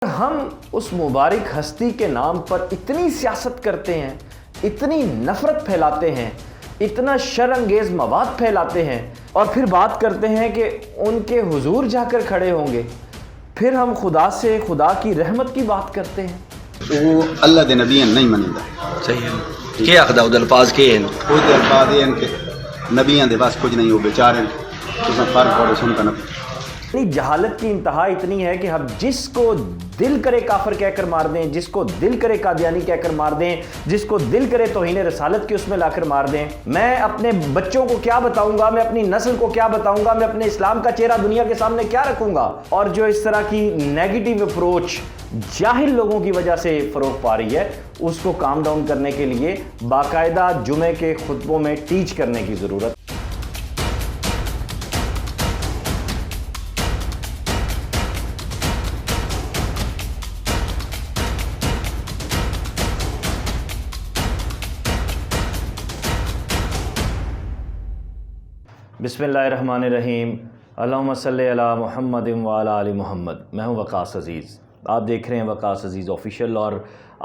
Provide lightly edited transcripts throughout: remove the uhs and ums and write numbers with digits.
ہم اس مبارک ہستی کے نام پر اتنی سیاست کرتے ہیں، اتنی نفرت پھیلاتے ہیں، اتنا شر انگیز مواد پھیلاتے ہیں اور پھر بات کرتے ہیں کہ ان کے حضور جا کر کھڑے ہوں گے، پھر ہم خدا سے خدا کی رحمت کی بات کرتے ہیں۔ وہ اللہ دے نبی نہیں منیدا۔ صحیح ہے۔ کیا آخدا وہ الفاظ کے ہیں؟ وہ الفاظ یہ ہیں کہ نبیاں دے بس کچھ نہیں، وہ بیچارے تساں فرق پڑھو سن کا نبی۔ جہالت کی انتہا اتنی ہے کہ ہم جس کو دل کرے کافر کہہ کر مار دیں، جس کو دل کرے قادیانی کہہ کر مار دیں، جس کو دل کرے توہین رسالت کی اس میں لا کر مار دیں۔ میں اپنے بچوں کو کیا بتاؤں گا، میں اپنی نسل کو کیا بتاؤں گا، میں اپنے اسلام کا چہرہ دنیا کے سامنے کیا رکھوں گا؟ اور جو اس طرح کی نیگیٹو اپروچ جاہل لوگوں کی وجہ سے فروغ پا رہی ہے، اس کو کام ڈاؤن کرنے کے لیے باقاعدہ جمعے کے خطبوں میں ٹیچ کرنے کی ضرورت۔ بسم اللہ الرحمن الرحیم، اللہم صلی علی محمد وعلی آل محمد۔ میں ہوں وقاص عزیز، آپ دیکھ رہے ہیں وقاص عزیز آفیشیل، اور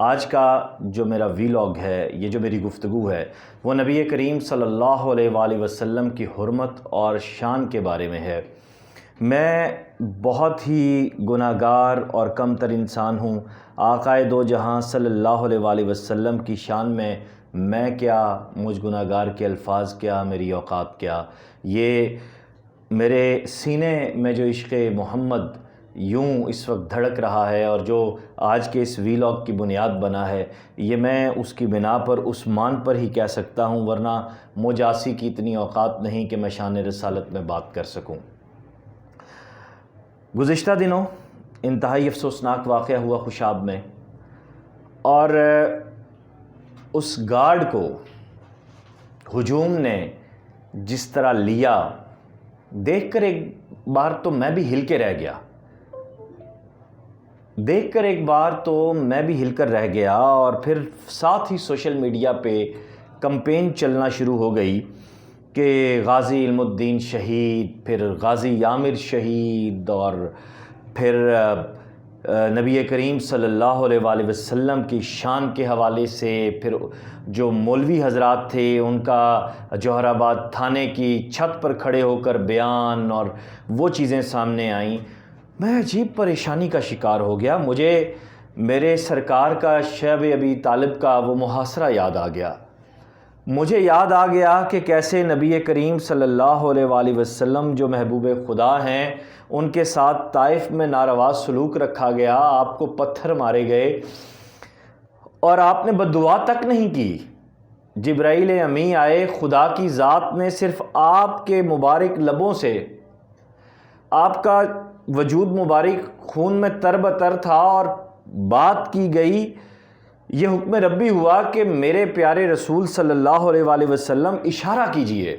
آج کا جو میرا ویلاگ ہے، یہ جو میری گفتگو ہے، وہ نبی کریم صلی اللہ علیہ وآلہ وسلم کی حرمت اور شان کے بارے میں ہے۔ میں بہت ہی گناہگار اور کم تر انسان ہوں۔ آقائے دو جہاں صلی اللہ علیہ وآلہ وسلم کی شان میں کیا، مجھ گناہگار کے الفاظ کیا، میری اوقات کیا۔ یہ میرے سینے میں جو عشق محمد یوں اس وقت دھڑک رہا ہے اور جو آج کے اس ویلاگ کی بنیاد بنا ہے، یہ میں اس کی بنا پر عثمان پر ہی کہہ سکتا ہوں، ورنہ مجاسی کی اتنی اوقات نہیں کہ میں شان رسالت میں بات کر سکوں۔ گزشتہ دنوں انتہائی افسوسناک واقعہ ہوا خوشاب میں، اور اس گارڈ کو ہجوم نے جس طرح لیا، دیکھ کر ایک بار تو میں بھی ہل کے رہ گیا، اور پھر ساتھ ہی سوشل میڈیا پہ کمپین چلنا شروع ہو گئی کہ غازی علم الدین شہید، پھر غازی عامر شہید، اور پھر نبی کریم صلی اللہ علیہ وآلہ وسلم کی شان کے حوالے سے پھر جو مولوی حضرات تھے ان کا جوہر آباد تھانے کی چھت پر کھڑے ہو کر بیان، اور وہ چیزیں سامنے آئیں۔ میں عجیب پریشانی کا شکار ہو گیا۔ مجھے میرے سرکار کا، شیخ ابی طالب کا وہ محاصرہ یاد آ گیا۔ مجھے یاد آ گیا کہ کیسے نبی کریم صلی اللہ علیہ وآلہ وسلم جو محبوب خدا ہیں، ان کے ساتھ طائف میں ناروا سلوک رکھا گیا، آپ کو پتھر مارے گئے، اور آپ نے بددعا تک نہیں کی۔ جبرائیل امی آئے، خدا کی ذات نے صرف آپ کے مبارک لبوں سے، آپ کا وجود مبارک خون میں تر بتر تھا، اور بات کی گئی، یہ حکم ربی ہوا کہ میرے پیارے رسول صلی اللہ علیہ وآلہ وسلم اشارہ کیجئے۔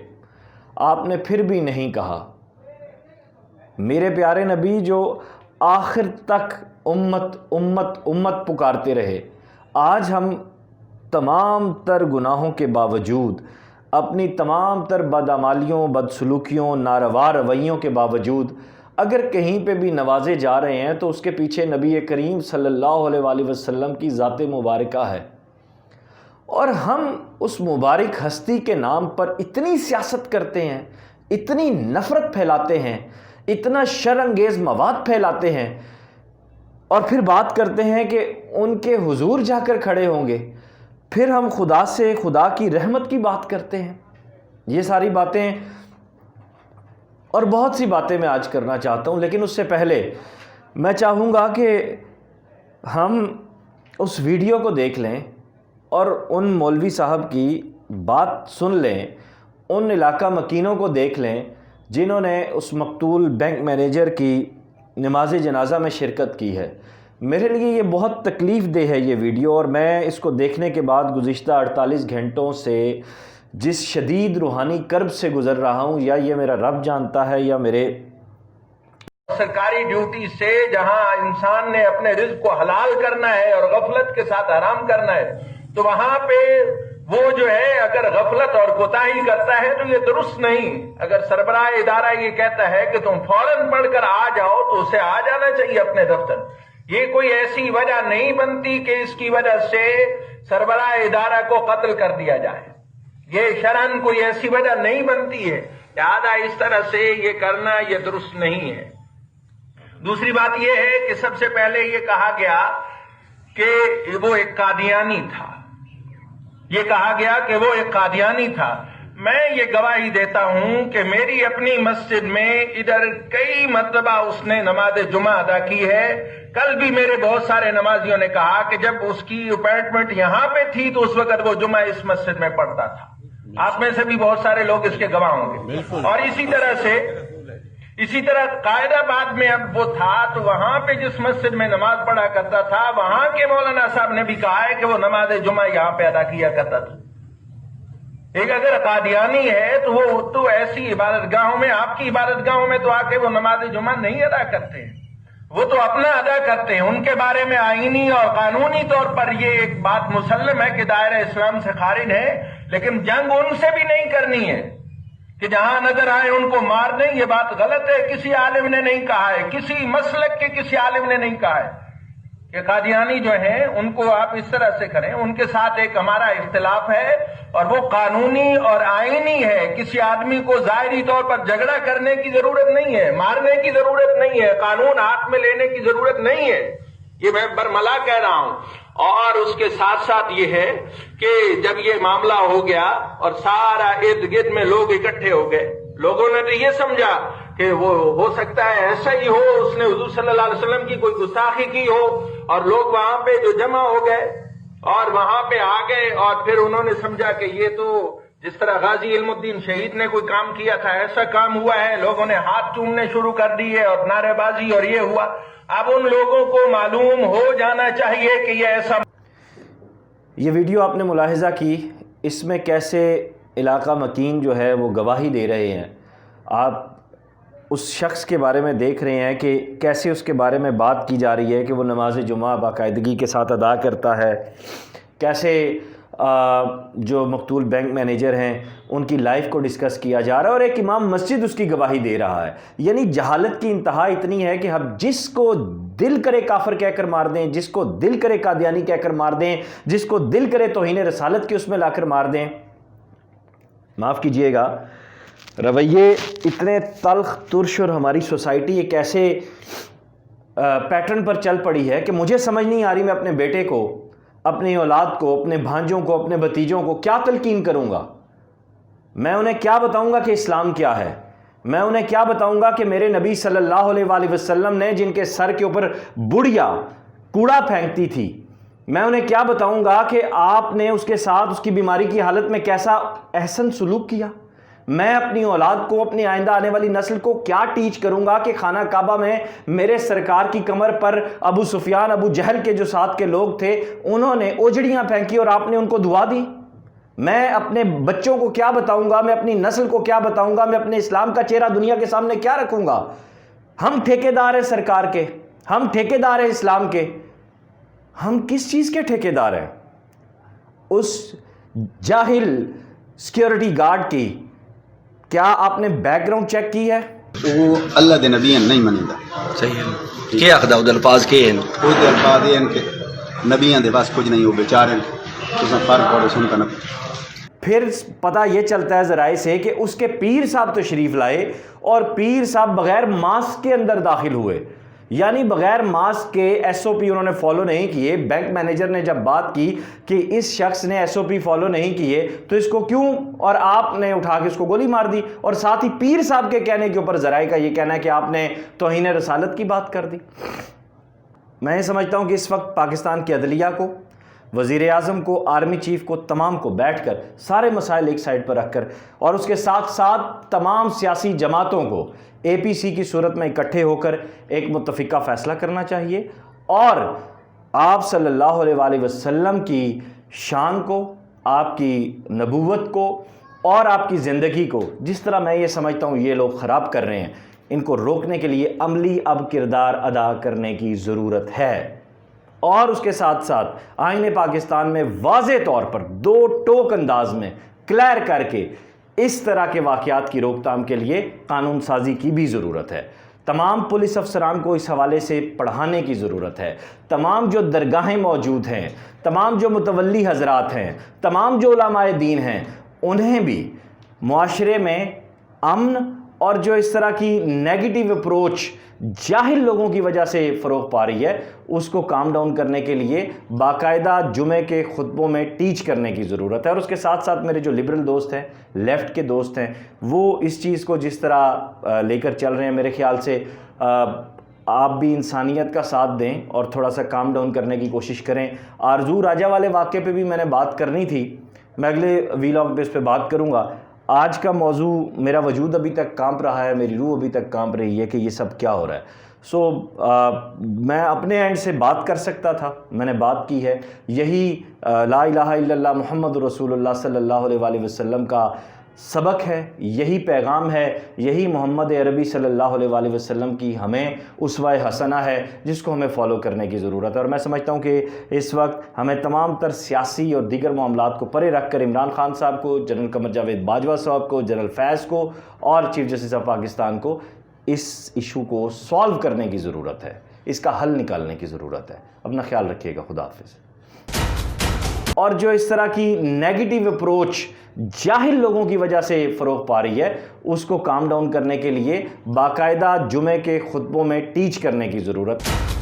آپ نے پھر بھی نہیں کہا۔ میرے پیارے نبی جو آخر تک امت امت امت پکارتے رہے، آج ہم تمام تر گناہوں کے باوجود، اپنی تمام تر بدعمالیوں، بدسلوکیوں، ناروا رویوں کے باوجود اگر کہیں پہ بھی نوازے جا رہے ہیں تو اس کے پیچھے نبی کریم صلی اللہ علیہ وآلہ وسلم کی ذات مبارکہ ہے۔ اور ہم اس مبارک ہستی کے نام پر اتنی سیاست کرتے ہیں، اتنی نفرت پھیلاتے ہیں، اتنا شر انگیز مواد پھیلاتے ہیں، اور پھر بات کرتے ہیں کہ ان کے حضور جا کر کھڑے ہوں گے، پھر ہم خدا سے خدا کی رحمت کی بات کرتے ہیں۔ یہ ساری باتیں اور بہت سی باتیں میں آج کرنا چاہتا ہوں، لیکن اس سے پہلے میں چاہوں گا کہ ہم اس ویڈیو کو دیکھ لیں اور ان مولوی صاحب کی بات سن لیں، ان علاقہ مکینوں کو دیکھ لیں جنہوں نے اس مقتول بینک مینیجر کی نماز جنازہ میں شرکت کی ہے۔ میرے لیے یہ بہت تکلیف دہ ہے یہ ویڈیو، اور میں اس کو دیکھنے کے بعد گزشتہ 48 گھنٹوں سے جس شدید روحانی کرب سے گزر رہا ہوں، یا یہ میرا رب جانتا ہے یا میرے سرکاری ڈیوٹی سے جہاں انسان نے اپنے رزق کو حلال کرنا ہے اور غفلت کے ساتھ حرام کرنا ہے، تو وہاں پہ وہ جو ہے اگر غفلت اور کوتاہی کرتا ہے تو یہ درست نہیں۔ اگر سربراہ ادارہ یہ کہتا ہے کہ تم فوراً پڑھ کر آ جاؤ تو اسے آ جانا چاہیے اپنے دفتر، یہ کوئی ایسی وجہ نہیں بنتی کہ اس کی وجہ سے سربراہ ادارہ کو قتل کر دیا جائے. یہ شرعاً کوئی ایسی وجہ نہیں بنتی ہے. لہذا اس طرح سے یہ کرنا یہ درست نہیں ہے. دوسری بات یہ ہے کہ سب سے پہلے یہ کہا گیا کہ وہ ایک قادیانی تھا. یہ کہا گیا کہ وہ ایک قادیانی تھا. میں یہ گواہی دیتا ہوں کہ میری اپنی مسجد میں ادھر کئی مرتبہ اس نے نماز جمعہ ادا کی ہے. کل بھی میرے بہت سارے نمازیوں نے کہا کہ جب اس کی اپائنٹمنٹ یہاں پہ تھی تو اس وقت وہ جمعہ اس مسجد میں پڑھتا تھا. آپ میں سے بھی بہت سارے لوگ اس کے گواہ ہوں گے. اور اسی طرح قائد آباد میں اب وہ تھا تو وہاں پہ جس مسجد میں نماز پڑھا کرتا تھا وہاں کے مولانا صاحب نے بھی کہا ہے کہ وہ نماز جمعہ یہاں پہ ادا کیا کرتا تھا. ایک اگر قادیانی ہے تو وہ تو ایسی عبادت گاہوں میں، آپ کی عبادت گاہوں میں تو آ کے وہ نماز جمعہ نہیں ادا کرتے ہیں، وہ تو اپنا ادا کرتے ہیں. ان کے بارے میں آئینی اور قانونی طور پر یہ ایک بات مسلم ہے کہ دائرہ اسلام سے خارج ہے، لیکن جنگ ان سے بھی نہیں کرنی ہے کہ جہاں نظر آئے ان کو مار دیں. یہ بات غلط ہے. کسی عالم نے نہیں کہا ہے، کسی مسلک کے کسی عالم نے نہیں کہا ہے کہ قادیانی جو ہیں ان کو آپ اس طرح سے کریں. ان کے ساتھ ایک ہمارا اختلاف ہے اور وہ قانونی اور آئینی ہے. کسی آدمی کو ظاہری طور پر جھگڑا کرنے کی ضرورت نہیں ہے، مارنے کی ضرورت نہیں ہے، قانون ہاتھ میں لینے کی ضرورت نہیں ہے. یہ میں برملا کہہ رہا ہوں. اور اس کے ساتھ ساتھ یہ ہے کہ جب یہ معاملہ ہو گیا اور سارا ارد گرد میں لوگ اکٹھے ہو گئے، لوگوں نے تو یہ سمجھا کہ وہ ہو سکتا ہے ایسا ہی ہو، اس نے حضور صلی اللہ علیہ وسلم کی کوئی گستاخی کی ہو، اور لوگ وہاں پہ جو جمع ہو گئے اور وہاں پہ آ گئے اور پھر انہوں نے سمجھا کہ یہ تو جس طرح غازی علم الدین شہید نے کوئی کام کیا تھا ایسا کام ہوا ہے. لوگوں نے ہاتھ چومنے شروع کر دیے اور نعرے بازی اور یہ ہوا. اب ان لوگوں کو معلوم ہو جانا چاہیے کہ یہ ایسا. یہ ویڈیو آپ نے ملاحظہ کی، اس میں کیسے علاقہ مکین جو ہے وہ گواہی دے رہے ہیں. آپ اس شخص کے بارے میں دیکھ رہے ہیں کہ کیسے اس کے بارے میں بات کی جا رہی ہے کہ وہ نماز جمعہ باقاعدگی کے ساتھ ادا کرتا ہے. کیسے جو مقتول بینک مینیجر ہیں ان کی لائف کو ڈسکس کیا جا رہا ہے اور ایک امام مسجد اس کی گواہی دے رہا ہے. یعنی جہالت کی انتہا اتنی ہے کہ ہم جس کو دل کرے کافر کہہ کر مار دیں، جس کو دل کرے قادیانی کہہ کر مار دیں، جس کو دل کرے توہین رسالت کے اس میں لا کر مار دیں. معاف کیجئے گا، رویے اتنے تلخ ترش اور ہماری سوسائٹی ایک ایسے پیٹرن پر چل پڑی ہے کہ مجھے سمجھ نہیں آ رہی میں اپنے بیٹے کو، اپنی اولاد کو، اپنے بھانجوں کو، اپنے بھتیجوں کو کیا تلقین کروں گا. میں انہیں کیا بتاؤں گا کہ اسلام کیا ہے؟ میں انہیں کیا بتاؤں گا کہ میرے نبی صلی اللہ علیہ وآلہ وسلم نے جن کے سر کے اوپر بڑھیا کوڑا پھینکتی تھی، میں انہیں کیا بتاؤں گا کہ آپ نے اس کے ساتھ اس کی بیماری کی حالت میں کیسا احسن سلوک کیا؟ میں اپنی اولاد کو، اپنی آئندہ آنے والی نسل کو کیا ٹیچ کروں گا کہ خانہ کعبہ میں میرے سرکار کی کمر پر ابو سفیان، ابو جہل کے جو ساتھ کے لوگ تھے انہوں نے اوجڑیاں پھینکی اور آپ نے ان کو دعا دی؟ میں اپنے بچوں کو کیا بتاؤں گا؟ میں اپنی نسل کو کیا بتاؤں گا؟ میں اپنے اسلام کا چہرہ دنیا کے سامنے کیا رکھوں گا؟ ہم ٹھیکیدار ہیں سرکار کے، ہم ٹھیکیدار ہیں اسلام کے. ہم کس چیز کے ٹھیکیدار ہیں؟ اس جاہل سیکیورٹی گارڈ کی کیا آپ نے بیک گراؤنڈ چیک کی ہے؟ وہ اللہ دے نبی نہیں منیدا. صحیح ہے. کیا آخدا وہ الفاظ کے ہیں؟ وہ الفاظ یہ ہیں کہ نبیاں دے بس کچھ نہیں، وہ بیچارے تساں فرق پڑھو سنتا نہ. پھر پتہ یہ چلتا ہے ذرائع سے کہ اس کے پیر صاحب تشریف لائے اور پیر صاحب بغیر ماسک کے اندر داخل ہوئے. یعنی بغیر ماسک کے ایس او پی انہوں نے فالو نہیں کیے. بینک مینیجر نے جب بات کی کہ اس شخص نے ایس او پی فالو نہیں کیے تو اس کو کیوں، اور آپ نے اٹھا کے اس کو گولی مار دی. اور ساتھ ہی پیر صاحب کے کہنے کے اوپر ذرائع کا یہ کہنا ہے کہ آپ نے توہین رسالت کی بات کر دی. میں یہ سمجھتا ہوں کہ اس وقت پاکستان کی عدلیہ کو، وزیر اعظم کو، آرمی چیف کو، تمام کو بیٹھ کر سارے مسائل ایک سائڈ پر رکھ کر اور اس کے ساتھ ساتھ تمام سیاسی جماعتوں کو اے پی سی کی صورت میں اکٹھے ہو کر ایک متفقہ فیصلہ کرنا چاہیے اور آپ صلی اللہ علیہ وآلہ وسلم کی شان کو، آپ کی نبوت کو اور آپ کی زندگی کو جس طرح میں یہ سمجھتا ہوں یہ لوگ خراب کر رہے ہیں، ان کو روکنے کے لیے عملی اب کردار ادا کرنے کی ضرورت ہے. اور اس کے ساتھ ساتھ آئین پاکستان میں واضح طور پر دو ٹوک انداز میں کلیئر کر کے اس طرح کے واقعات کی روک تھام کے لیے قانون سازی کی بھی ضرورت ہے تمام پولیس افسران کو اس حوالے سے پڑھانے کی ضرورت ہے. تمام جو درگاہیں موجود ہیں، تمام جو متولی حضرات ہیں، تمام جو علماء دین ہیں، انہیں بھی معاشرے میں امن اور جو اس طرح کی نیگیٹو اپروچ جاہل لوگوں کی وجہ سے فروغ پا رہی ہے، اس کو کام ڈاؤن کرنے کے لیے باقاعدہ جمعے کے خطبوں میں ٹیچ کرنے کی ضرورت ہے. اور اس کے ساتھ ساتھ میرے جو لبرل دوست ہیں، لیفٹ کے دوست ہیں، وہ اس چیز کو جس طرح لے کر چل رہے ہیں، میرے خیال سے آپ بھی انسانیت کا ساتھ دیں اور تھوڑا سا کام ڈاؤن کرنے کی کوشش کریں. آرزو راجہ والے واقعے پہ بھی میں نے بات کرنی تھی، میں اگلے ویلاگ پہ اس پہ بات کروں گا. آج کا موضوع میرا وجود ابھی تک کانپ رہا ہے، میری روح ابھی تک کانپ رہی ہے کہ یہ سب کیا ہو رہا ہے. میں اپنے اینڈ سے بات کر سکتا تھا، میں نے بات کی ہے. یہی لا الہ الا اللہ محمد رسول اللہ صلی اللہ علیہ وآلہ وسلم کا سبق ہے، یہی پیغام ہے، یہی محمد عربی صلی اللہ علیہ وآلہ وسلم کی ہمیں اسوہ حسنہ ہے جس کو ہمیں فالو کرنے کی ضرورت ہے. اور میں سمجھتا ہوں کہ اس وقت ہمیں تمام تر سیاسی اور دیگر معاملات کو پرے رکھ کر عمران خان صاحب کو، جنرل قمر جاوید باجوہ صاحب کو، جنرل فیض کو اور چیف جسٹس آف پاکستان کو اس ایشو کو سالو کرنے کی ضرورت ہے، اس کا حل نکالنے کی ضرورت ہے. اپنا خیال رکھیے گا. خدا حافظ. اور جو اس طرح کی نیگیٹو اپروچ جاہل لوگوں کی وجہ سے فروغ پا رہی ہے، اس کو کام ڈاؤن کرنے کے لیے باقاعدہ جمعے کے خطبوں میں ٹیچ کرنے کی ضرورت ہے.